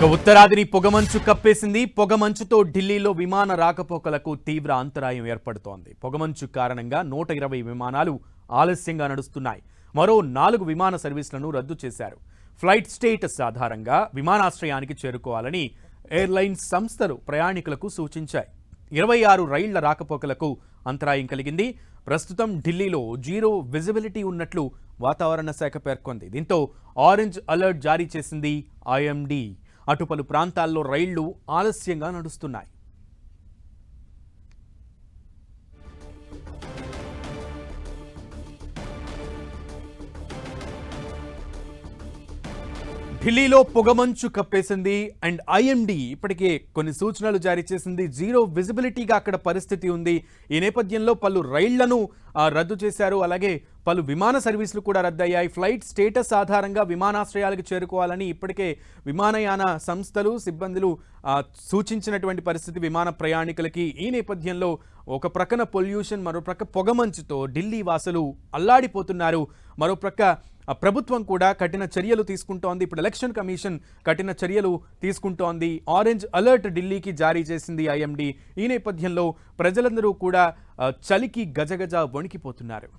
ఉత్తరాదిని పొగమంచు కప్పేసింది. పొగమంచుతో ఢిల్లీలో విమాన రాకపోకలకు తీవ్ర అంతరాయం ఏర్పడుతోంది. పొగమంచు కారణంగా 120 విమానాలు ఆలస్యంగా నడుస్తున్నాయి. మరో 4 విమాన సర్వీసులను రద్దు చేశారు. ఫ్లైట్ స్టేటస్ ఆధారంగా విమానాశ్రయానికి చేరుకోవాలని ఎయిర్లైన్స్ సంస్థలు ప్రయాణికులకు సూచించాయి. 26 రైళ్ల రాకపోకలకు అంతరాయం కలిగింది. ప్రస్తుతం ఢిల్లీలో జీరో విజిబిలిటీ ఉన్నట్లు వాతావరణ శాఖ పేర్కొంది. దీంతో ఆరెంజ్ అలర్ట్ జారీ చేసింది ఐఎండీ. అటు పలు ప్రాంతాల్లో రైళ్లు ఆలస్యంగా నడుస్తున్నాయి. ఢిల్లీలో పొగమంచు కప్పేసింది. అండ్ ఐఎండీ ఇప్పటికే కొన్ని సూచనలు జారీ చేసింది. జీరో విజిబిలిటీగా అక్కడ పరిస్థితి ఉంది. ఈ నేపథ్యంలో పలు రైళ్లను రద్దు చేశారు. అలాగే పలు విమాన సర్వీసులు కూడా రద్దయ్యాయి. ఫ్లైట్ స్టేటస్ ఆధారంగా విమానాశ్రయాలకు చేరుకోవాలని ఇప్పటికే విమానయాన సంస్థలు సిబ్బందులు సూచించినటువంటి పరిస్థితి విమాన ప్రయాణికులకి. ఈ నేపథ్యంలో ఒక ప్రక్కన పొల్యూషన్, మరో ప్రక్క పొగమంచుతో ఢిల్లీ వాసులు అల్లాడిపోతున్నారు. మరో ప్రక్క ప్రభుత్వం కూడా కఠిన చర్యలు తీసుకుంటోంది. ఇప్పుడు ఎలక్షన్ కమిషన్ కఠిన చర్యలు తీసుకుంటోంది. ఆరెంజ్ అలర్ట్ ఢిల్లీకి జారీ చేసింది ఐఎండీ. ఈ నేపథ్యంలో ప్రజలందరూ కూడా చలికి గజగజ వణికిపోతున్నారు.